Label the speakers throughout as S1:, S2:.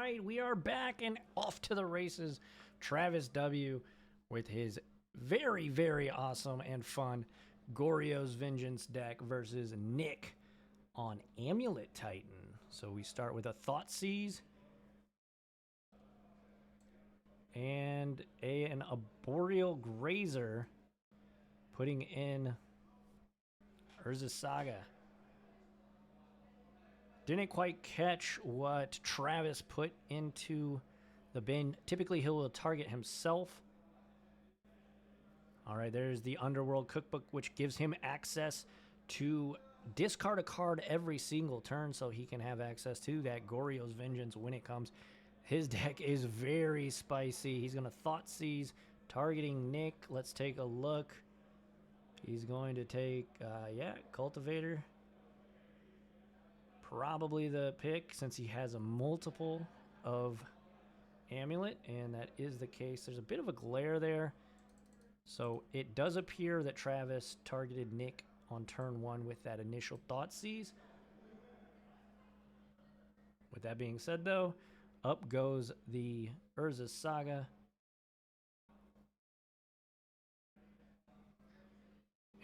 S1: right, we are back and off to the races. Travis W. with his very, very awesome and fun Goryo's Vengeance deck versus Nick on Amulet Titan. So we start with a Thoughtseize and an Arboreal Grazer, putting in Urza's Saga. Didn't quite catch what Travis put into the bin. Typically, he will target himself. All right, there's the Underworld Cookbook, which gives him access to discard a card every single turn so he can have access to that Goryo's Vengeance when it comes. His deck is very spicy. He's going to Thoughtseize, targeting Nick. Let's take a look. He's going to take, Cultivator. Probably the pick since he has a multiple of Amulet, and that is the case. There's a bit of a glare there. So it does appear that Travis targeted Nick on turn one with that initial Thoughtseize. With that being said, though, up goes the Urza's Saga.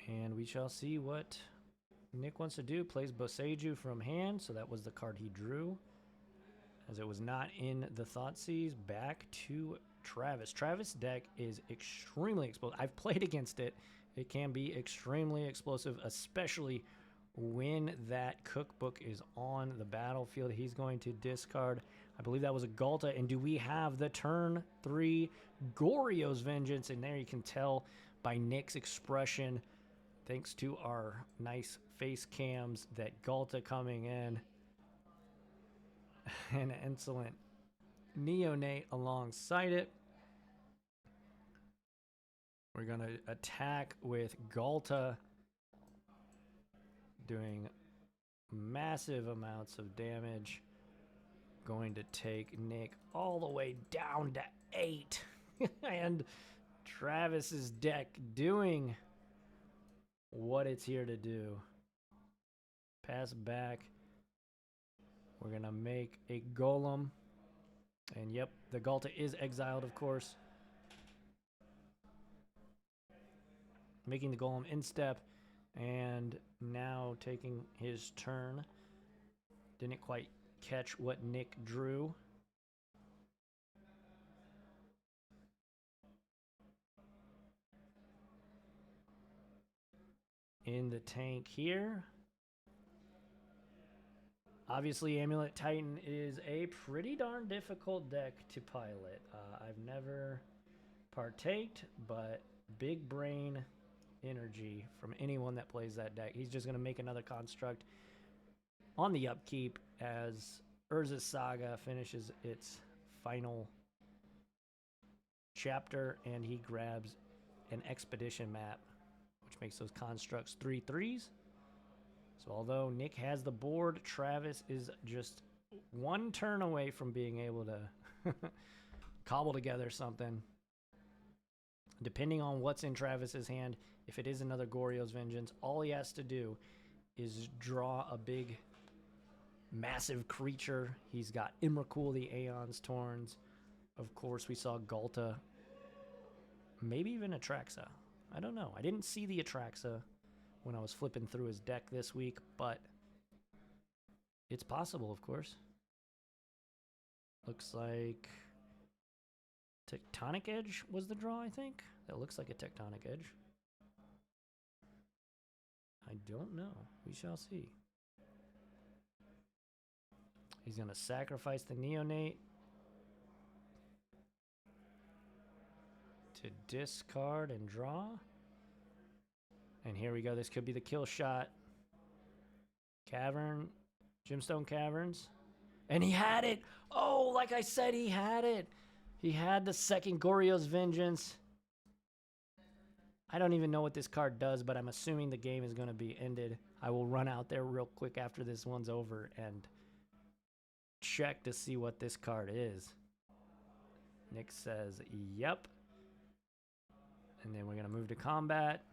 S1: And we shall see what Nick wants to do. Plays Boseiju from hand, so that was the card he drew. As it was not in the Thoughtseize, back to Travis. Travis' deck is extremely explosive. I've played against it. It can be extremely explosive, especially when that cookbook is on the battlefield. He's going to discard, I believe that was a Galta. And do we have the turn 3 Goryo's Vengeance? And there you can tell by Nick's expression, thanks to our nice face cams, that Galta coming in. An insolent Neonate alongside it. We're going to attack with Galta, doing massive amounts of damage. Going to take Nick all the way down to 8. And Travis's deck doing what it's here to do. Pass back. We're going to make a Golem. And yep, the Galta is exiled, of course. Making the Golem instep. And now taking his turn. Didn't quite catch what Nick drew. In the tank here. Obviously, Amulet Titan is a pretty darn difficult deck to pilot. I've never partaked, but big brain energy from anyone that plays that deck. He's just going to make another construct on the upkeep as Urza's Saga finishes its final chapter, and he grabs an Expedition map, which makes those constructs 3/3s. So although Nick has the board, Travis is just one turn away from being able to cobble together something. Depending on what's in Travis's hand, if it is another Goryo's Vengeance, all he has to do is draw a big, massive creature. He's got Imrakul, the Aeon's Torns. Of course, we saw Galta. Maybe even Atraxa. I don't know. I didn't see the Atraxa when I was flipping through his deck this week, but it's possible, of course. Looks like Tectonic Edge was the draw, I think. That looks like a Tectonic Edge. I don't know. We shall see. He's going to sacrifice the Neonate to discard and draw. And here we go. This could be the kill shot. Cavern. Gemstone Caverns. And he had it. Oh, like I said, he had it. He had the second Goryo's Vengeance. I don't even know what this card does, but I'm assuming the game is going to be ended. I will run out there real quick after this one's over and check to see what this card is. Nick says, yep. And then we're going to move to combat.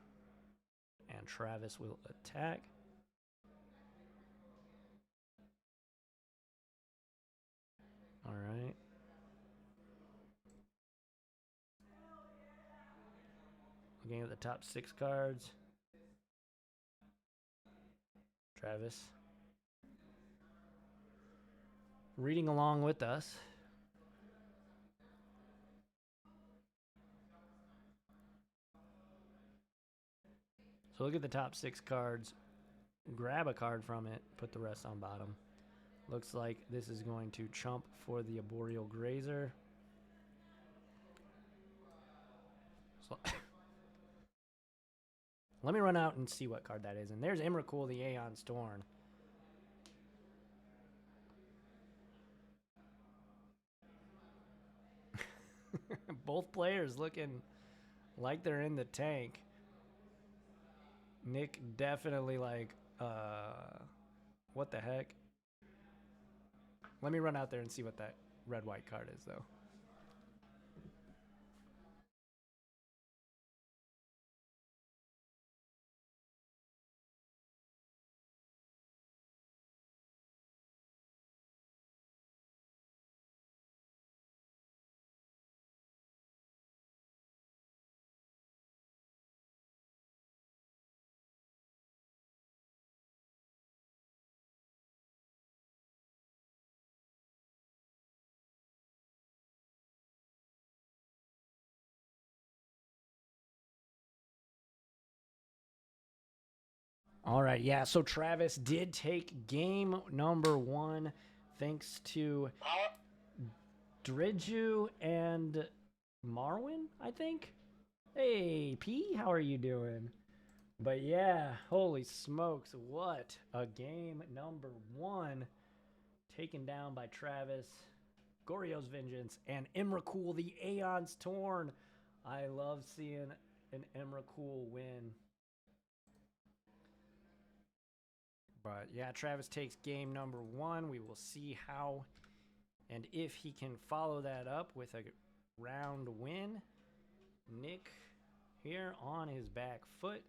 S1: And Travis will attack. All right. Looking at the top 6 cards. Travis. Reading along with us. So look at the top 6 cards. Grab a card from it. Put the rest on bottom. Looks like this is going to chump for the Arboreal Grazer. So let me run out and see what card that is. And there's Emrakul, the Aeon's Torn. Both players looking like they're in the tank. Nick definitely like, what the heck? Let me run out there and see what that red-white card is, though. All right, yeah, so Travis did take game number 1 thanks to Dridju and Marwin, I think. Hey, P, how are you doing? But yeah, holy smokes, what a game number 1 taken down by Travis. Goryo's Vengeance and Emrakul, the Aeon's Torn. I love seeing an Emrakul win. But yeah, Travis takes game number 1. We will see how and if he can follow that up with a round win. Nick here on his back foot.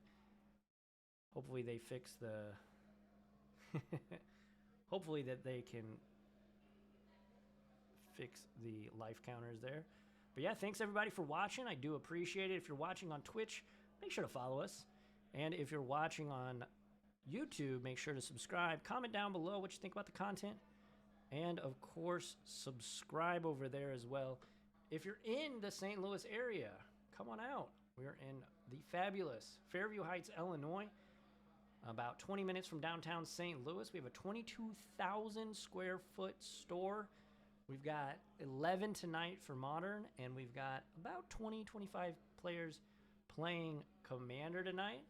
S1: Hopefully they fix the... Hopefully that they can fix the life counters there. But yeah, thanks everybody for watching. I do appreciate it. If you're watching on Twitch, make sure to follow us. And if you're watching on YouTube, make sure to subscribe. Comment down below what you think about the content. And of course, subscribe over there as well. If you're in the St. Louis area, come on out. We're in the fabulous Fairview Heights, Illinois. About 20 minutes from downtown St. Louis. We have a 22,000 square foot store. We've got 11 tonight for Modern, and we've got about 20, 25 players playing Commander tonight.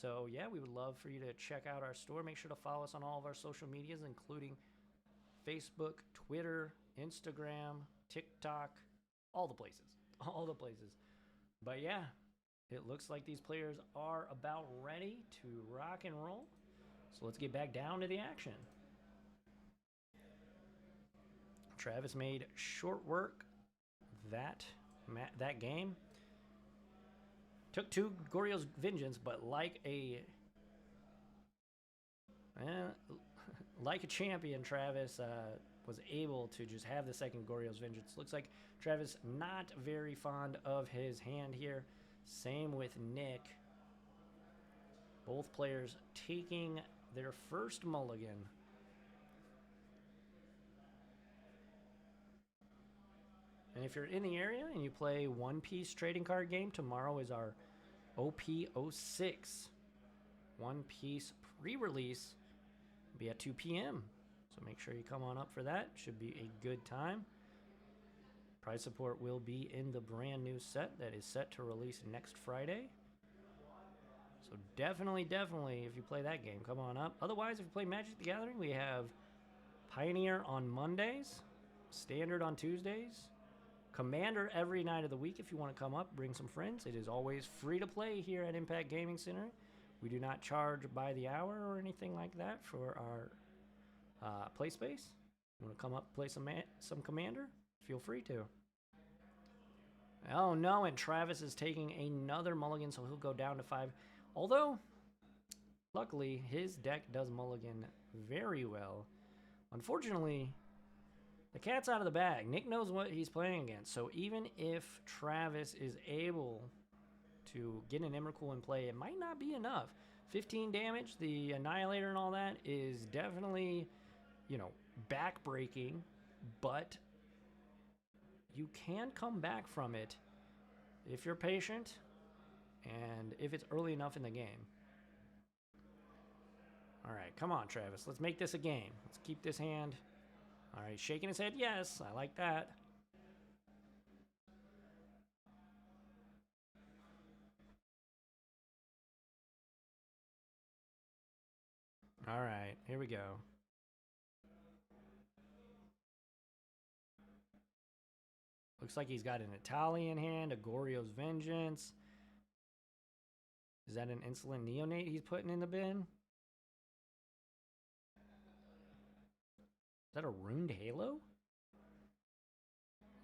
S1: So yeah, we would love for you to check out our store. Make sure to follow us on all of our social medias, including Facebook, Twitter, Instagram, TikTok, all the places. All the places. But yeah, it looks like these players are about ready to rock and roll. So let's get back down to the action. Travis made short work that game. Took 2 Goryo's Vengeance, but like a champion, Travis was able to just have the second Goryo's Vengeance. Looks like Travis not very fond of his hand here. Same with Nick. Both players taking their first mulligan. And if you're in the area and you play One Piece trading card game, tomorrow is our OP06 One Piece pre-release. Be at 2 p.m. So make sure you come on up for that. Should be a good time. Prize support will be in the brand new set that is set to release next Friday. So definitely, if you play that game, come on up. Otherwise, if you play Magic the Gathering, we have Pioneer on Mondays, Standard on Tuesdays, Commander every night of the week. If you want to come up, bring some friends. It is always free to play here at Impact Gaming Center. We do not charge by the hour or anything like that for our play space. You want to come up, play some Commander? Feel free to. Oh no, and Travis is taking another mulligan, so he'll go down to 5. Although, luckily, his deck does mulligan very well. Unfortunately, the cat's out of the bag. Nick knows what he's playing against. So even if Travis is able to get an Emrakul in play. It might not be enough. 15 damage, the Annihilator and all that is definitely, you know, backbreaking, but you can come back from it if you're patient and if it's early enough in the game. All right, come on, Travis. Let's make this a game. Let's keep this hand. All right, shaking his head. Yes, I like that. All right, here we go. Looks like he's got an Italian hand, a Goryo's Vengeance. Is that an Insolent Neonate he's putting in the bin? Is that a Runed Halo?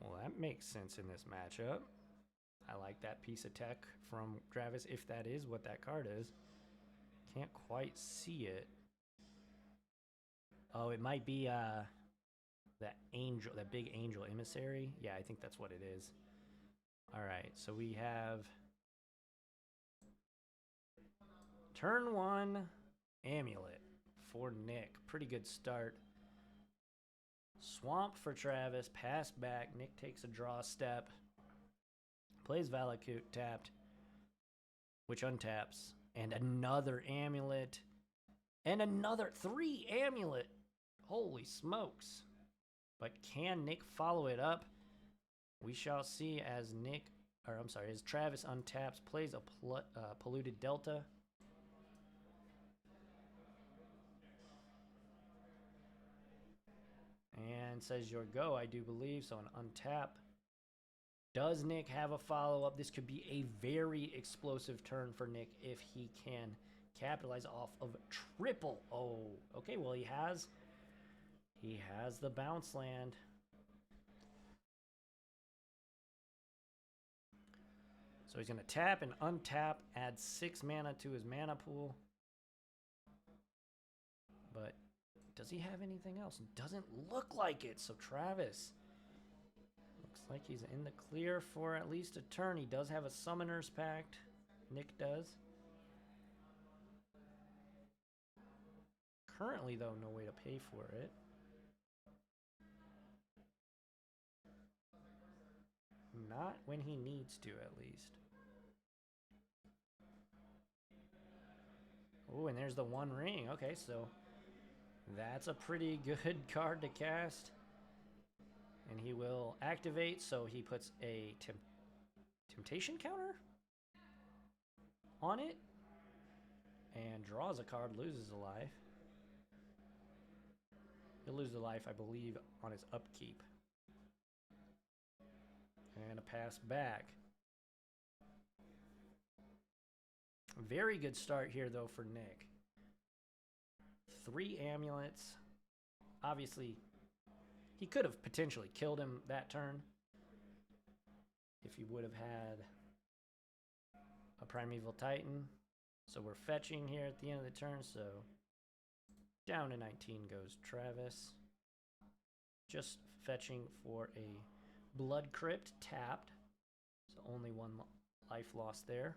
S1: Well, that makes sense in this matchup. I like that piece of tech from Travis, if that is what that card is. Can't quite see it. Oh, it might be that angel, that big angel emissary. Yeah, I think that's what it is. All right, so we have turn 1 Amulet for Nick. Pretty good start. Swamp for Travis, pass back. Nick takes a draw step. Plays Valakut tapped, which untaps. And another Amulet. And another 3 Amulet. Holy smokes. But can Nick follow it up? We shall see as as Travis untaps, plays a Polluted Delta. And says your go, I do believe. So an untap. Does Nick have a follow-up? This could be a very explosive turn for Nick if he can capitalize off of triple. Oh, okay. Well, he has the bounce land. So he's going to tap and untap, add 6 mana to his mana pool. But does he have anything else? Doesn't look like it. So Travis looks like he's in the clear for at least a turn. He does have a Summoner's Pact. Nick does. Currently, though, no way to pay for it. Not when he needs to, at least. Oh, and there's the One Ring. Okay, so that's a pretty good card to cast. And he will activate, so he puts a temptation counter on it. And draws a card, loses a life. He'll lose a life, I believe, on his upkeep. And a pass back. Very good start here, though, for Nick. 3 Amulets. Obviously, he could have potentially killed him that turn if he would have had a Primeval Titan. So we're fetching here at the end of the turn, so down to 19 goes Travis. Just fetching for a Blood Crypt tapped. So only 1 life lost there.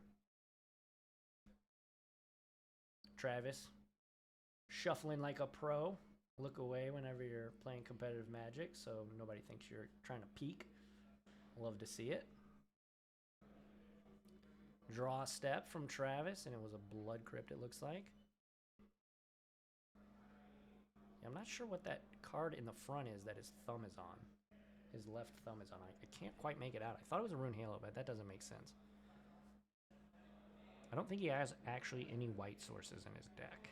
S1: Travis, shuffling like a pro. Look away whenever you're playing competitive Magic so nobody thinks you're trying to peek. Love to see it. Draw step from Travis, and it was a Blood Crypt, it looks like. Yeah, I'm not sure what that card in the front is that his thumb is on. His left thumb is on. I can't quite make it out. I thought it was a Rune Halo, but that doesn't make sense. I don't think he has actually any white sources in his deck.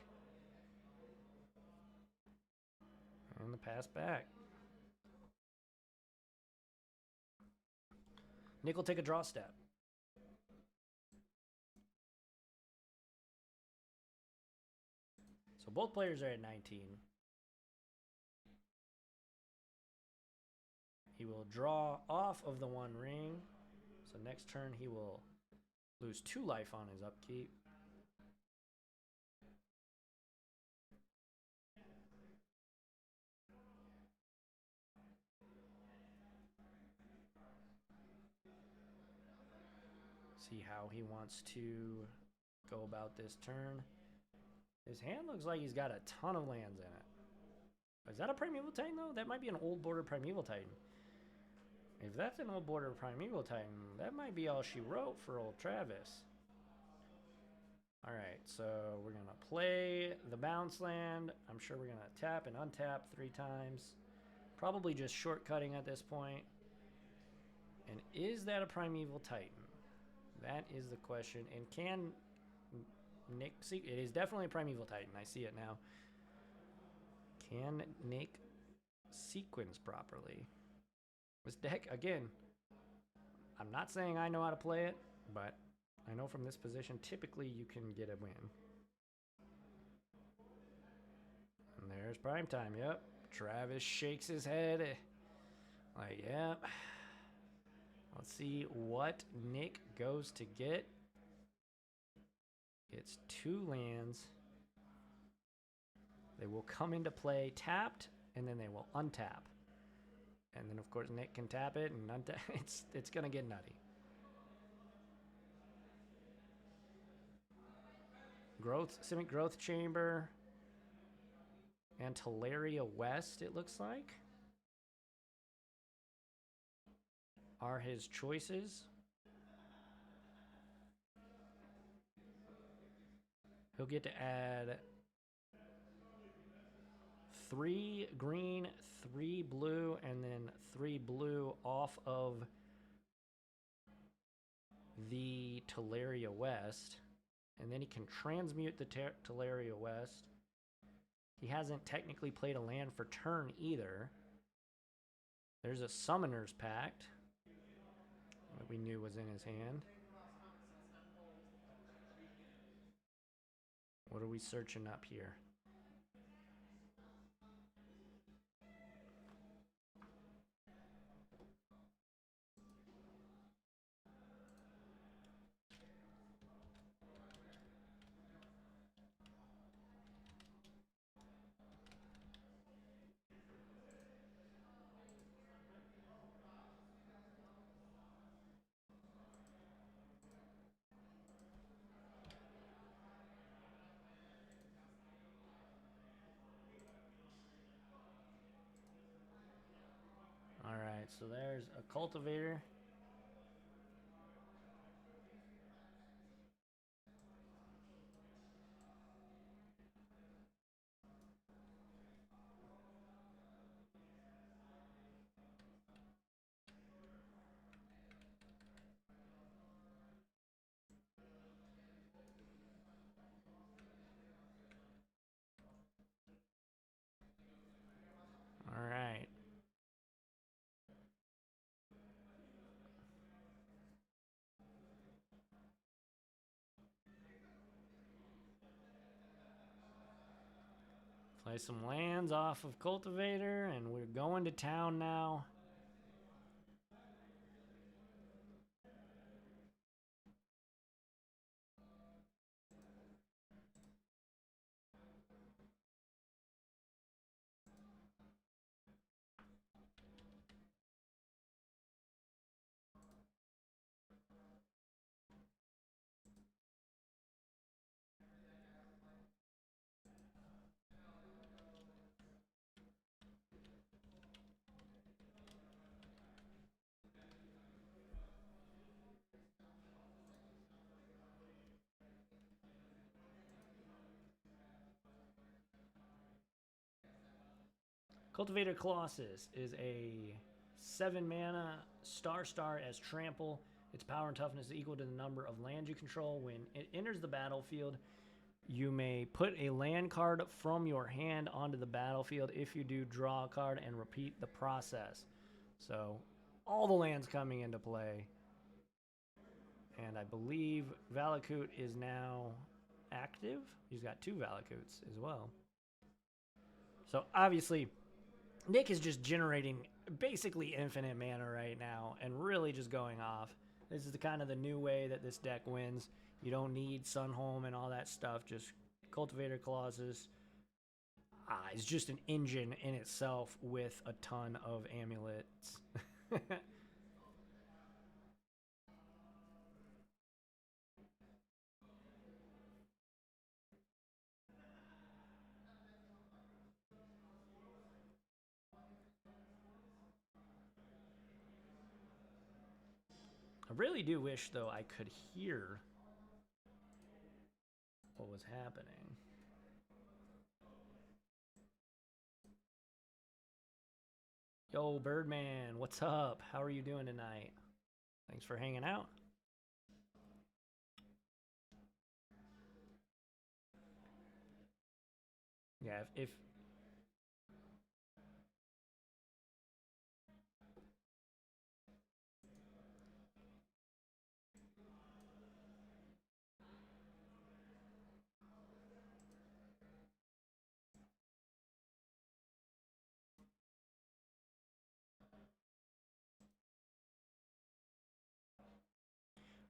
S1: And the pass back. Nick will take a draw step. So both players are at 19. He will draw off of the One Ring. So next turn he will lose 2 life on his upkeep. See how he wants to go about this turn. His hand looks like he's got a ton of lands in it. Is that a Primeval Titan, though? That might be an old border Primeval Titan. If that's an old border Primeval Titan, that might be all she wrote for old Travis. Alright, so we're going to play the bounce land. I'm sure we're going to tap and untap 3 times. Probably just shortcutting at this point. And is that a Primeval Titan? That is the question. And can Nick see? It is definitely a Primeval Titan. I see it now. Can Nick sequence properly? This deck, again, I'm not saying I know how to play it, but I know from this position, typically you can get a win. And there's prime time, yep. Travis shakes his head. Like, yeah. Let's see what Nick goes to get. Gets 2 lands. They will come into play tapped, and then they will untap. And then, of course, Nick can tap it and untap. It's going to get nutty. Simic Growth Chamber. And Teleria West, it looks like, are his choices. He'll get to add 3 green, 3 blue, and then 3 blue off of the Teleria West. And then he can transmute the Teleria West. He hasn't technically played a land for turn either. There's a Summoner's Pact that we knew was in his hand. What are we searching up here? Alright, so there's a Cultivator. Alright. Play some lands off of Cultivator, and we're going to town now. Cultivator Colossus is a 7 mana star as trample. Its power and toughness is equal to the number of lands you control. When it enters the battlefield, you may put a land card from your hand onto the battlefield. If you do, draw a card and repeat the process. So all the lands coming into play. And I believe Valakut is now active. He's got 2 Valakuts as well. So obviously, Nick is just generating basically infinite mana right now and really just going off. This is the kind of the new way that this deck wins. You don't need Sunhome and all that stuff. Just Cultivator Colossus. It's just an engine in itself with a ton of amulets. I really do wish, though, I could hear what was happening. Yo, Birdman, what's up? How are you doing tonight? Thanks for hanging out. Yeah, if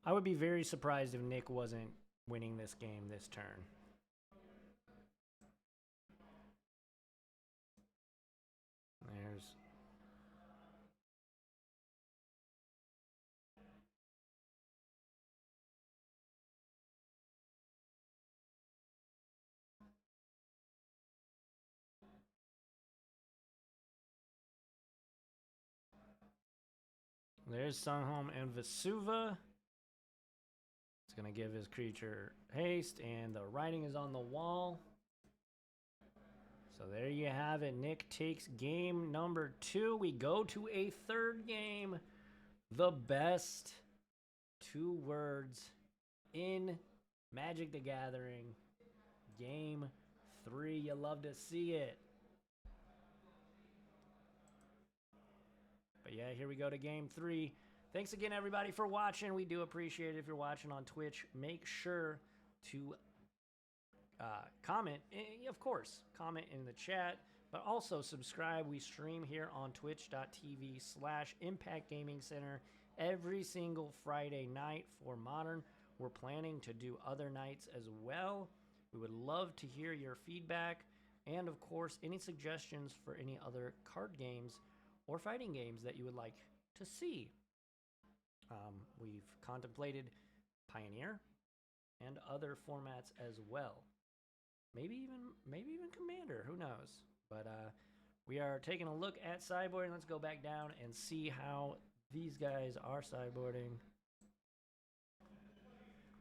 S1: I would be very surprised if Nick wasn't winning this game this turn. There's Sunhome and Vesuva. It's going to give his creature haste, and the writing is on the wall. So there you have it. Nick takes game number 2. We go to a third game. The best 2 words in Magic the Gathering. Game 3. You love to see it. But yeah, here we go to game 3. Thanks again, everybody, for watching. We do appreciate it if you're watching on Twitch. Make sure to comment, of course, comment in the chat, but also subscribe. We stream here on twitch.tv/Impact Gaming Center every single Friday night for Modern. We're planning to do other nights as well. We would love to hear your feedback and, of course, any suggestions for any other card games or fighting games that you would like to see. We've contemplated Pioneer and other formats as well. Maybe even Commander, who knows? But we are taking a look at sideboarding. Let's go back down and see how these guys are sideboarding.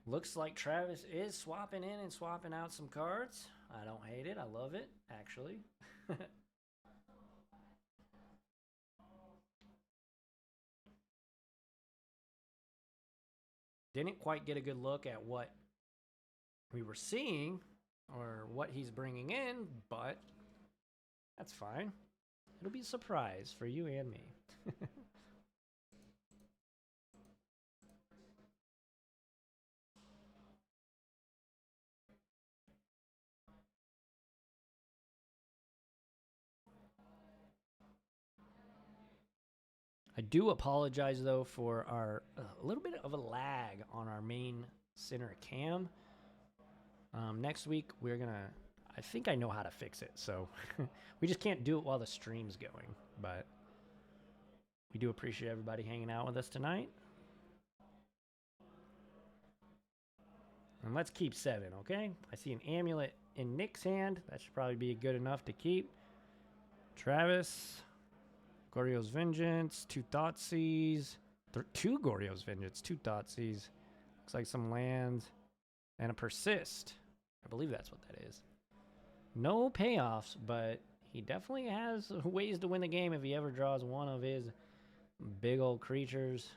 S1: Looks like Travis is swapping in and swapping out some cards. I don't hate it. I love it, actually. Didn't quite get a good look at what we were seeing or what he's bringing in, but that's fine. It'll be a surprise for you and me. I do apologize, though, for our a little bit of a lag on our main center cam. Next week, we're going to... I think I know how to fix it, so we just can't do it while the stream's going. But we do appreciate everybody hanging out with us tonight. And let's keep 7, okay? I see an Amulet in Nick's hand. That should probably be good enough to keep. Travis... Goryo's Vengeance, 2 Thoughtseize, 2 Goryo's Vengeance, 2 Thoughtseize. Looks like some lands and a Persist. I believe that's what that is. No payoffs, but he definitely has ways to win the game if he ever draws one of his big old creatures.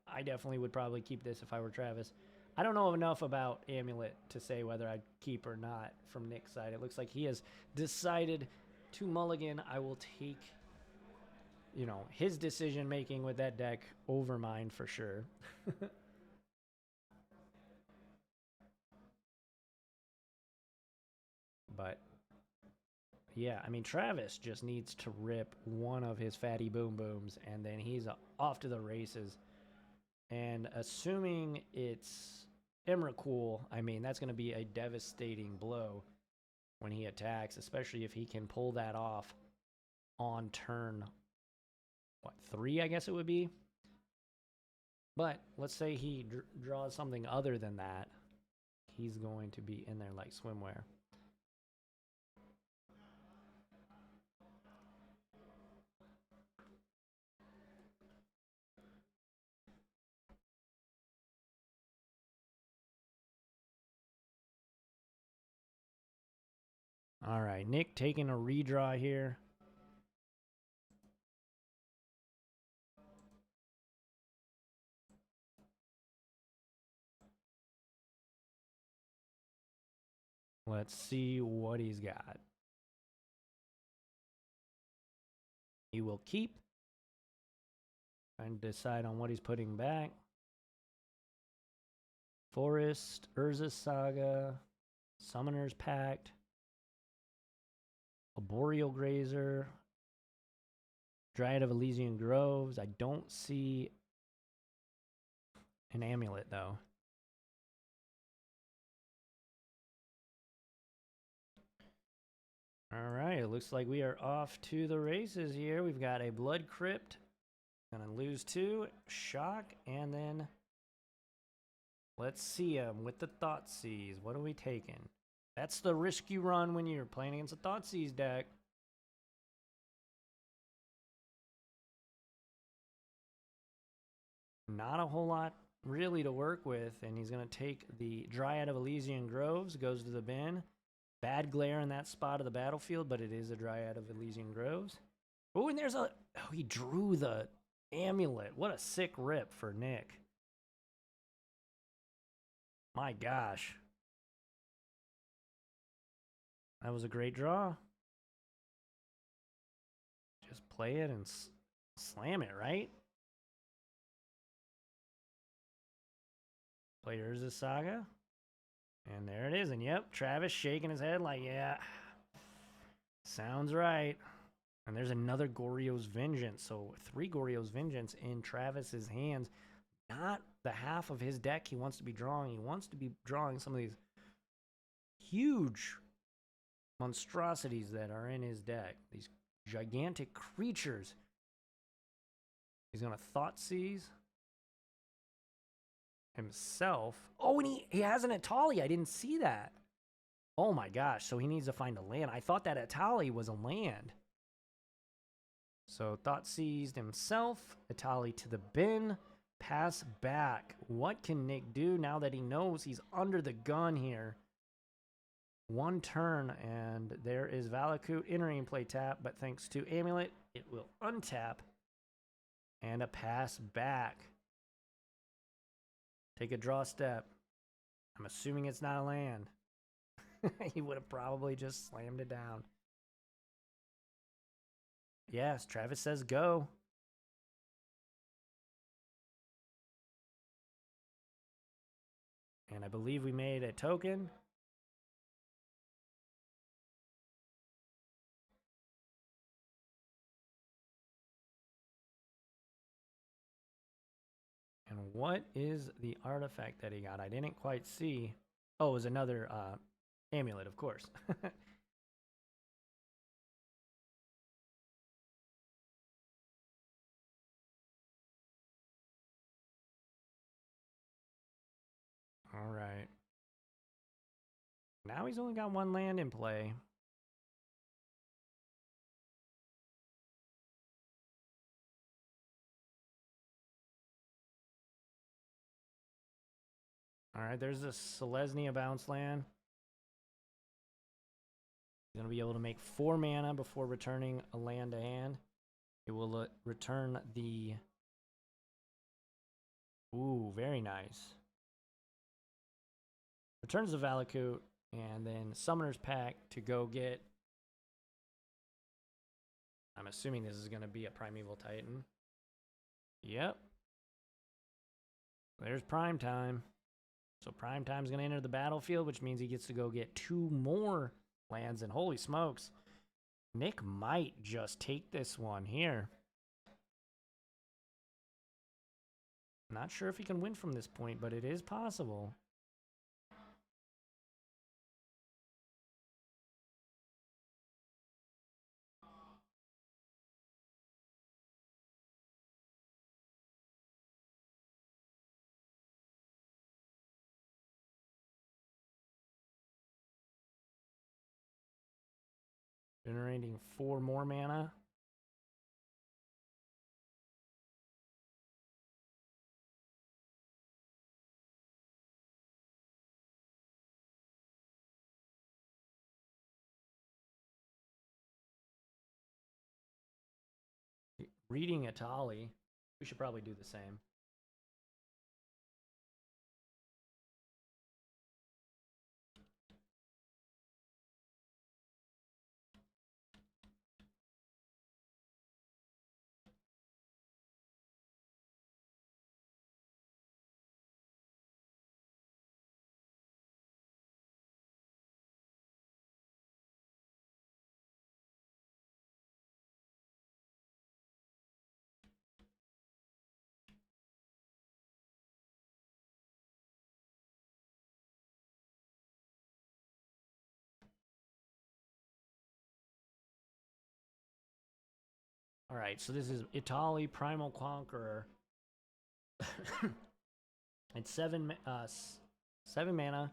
S1: I definitely would probably keep this if I were Travis. I don't know enough about Amulet to say whether I'd keep or not from Nick's side. It looks like he has decided to mulligan. I will take, you know, his decision making with that deck over mine for sure. But yeah, I mean, Travis just needs to rip one of his fatty boom booms and then he's off to the races. And assuming it's Emrakul, I mean, that's going to be a devastating blow when he attacks, especially if he can pull that off on turn, 3, I guess it would be. But let's say he draws something other than that. He's going to be in there like swimwear. All right, Nick taking a redraw here. Let's see what he's got. He will keep. Trying to decide on what he's putting back. Forest, Urza Saga, Summoner's Pact, Arboreal Grazer, Dryad of Elysian Groves. I don't see an Amulet, though. All right, it looks like we are off to the races here. We've got a Blood Crypt. Gonna lose 2, Shock, and then let's see him with the Thoughtseize. What are we taking? That's the risk you run when you're playing against a Thoughtseize deck. Not a whole lot really to work with, and he's going to take the Dryad of Elysian Groves, goes to the bin. Bad glare in that spot of the battlefield, but it is a Dryad of Elysian Groves. Oh, and there's a... Oh, he drew the Amulet. What a sick rip for Nick. My gosh. That was a great draw. Just play it and slam it, right? Play Urza Saga. And there it is. And yep, Travis shaking his head like, yeah, sounds right. And there's another Goryo's Vengeance. So 3 Goryo's Vengeance in Travis's hands. Not the half of his deck he wants to be drawing. He wants to be drawing some of these huge monstrosities that are in his deck. These gigantic creatures. He's going to Thoughtseize himself. Oh, and he has an Atali. I didn't see that. Oh my gosh. So he needs to find a land. I thought that Atali was a land. So Thoughtseized himself. Atali to the bin. Pass back. What can Nick do now that he knows he's under the gun here? 1 turn, and there is Valakut entering play tap, but thanks to Amulet, it will untap. And a pass back. Take a draw step. I'm assuming it's not a land. He would have probably just slammed it down. Yes, Travis says go. And I believe we made a token. And what is the artifact that he got? I didn't quite see. Oh, it was another amulet, of course. All right. Now he's only got 1 land in play. All right, there's a Selesnya bounce land. He's going to be able to make 4 mana before returning a land to hand. It will return the... Ooh, very nice. Returns the Valakut, and then Summoner's Pact to go get... I'm assuming this is going to be a Primeval Titan. Yep. There's Prime Time. So Prime Time's going to enter the battlefield, which means he gets to go get 2 more lands, and holy smokes, Nick might just take this one here. Not sure if he can win from this point, but it is possible. Generating 4 more mana. reading Atali. We should probably do the same. All right, so this is Itali Primal Conqueror. It's 7 mana.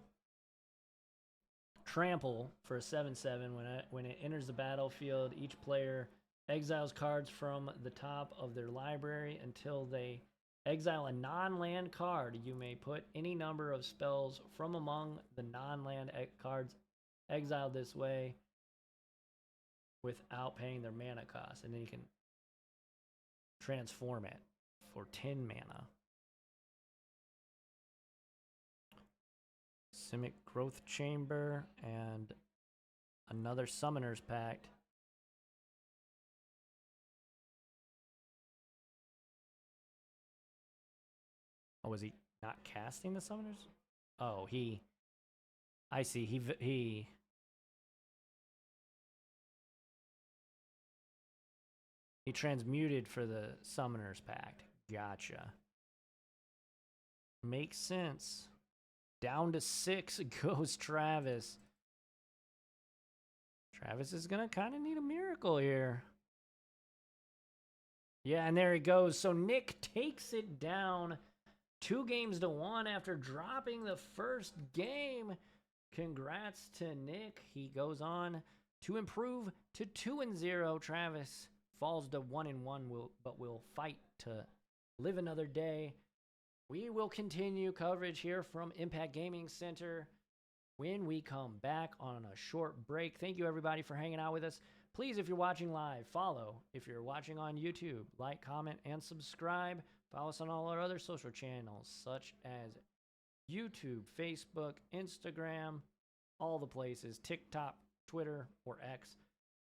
S1: Trample for a 7/7. When it enters the battlefield, each player exiles cards from the top of their library until they exile a non-land card. You may put any number of spells from among the non-land cards exiled this way without paying their mana cost, and then you can transform it for 10 mana. Simic Growth Chamber and another Summoner's Pact. Oh, was he not casting the Summoners? Oh, I see. He transmuted for the Summoner's Pact. Gotcha. Makes sense. Down to 6 goes Travis. Travis is going to kind of need a miracle here. Yeah, and there he goes. So Nick takes it down 2-1 after dropping the first game. Congrats to Nick. He goes on to improve to 2-0. Travis falls to 1-1, but will fight to live another day. We will continue coverage here from Impact Gaming Center when we come back on a short break. Thank you, everybody, for hanging out with us. Please, if you're watching live, follow. If you're watching on YouTube, like, comment, and subscribe. Follow us on all our other social channels, such as YouTube, Facebook, Instagram, all the places, TikTok, Twitter, or X.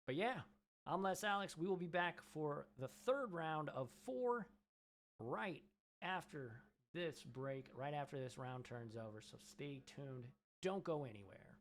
S1: But yeah, I'm Les Alex. We will be back for the third round of 4 right after this break, right after this round turns over. So stay tuned. Don't go anywhere.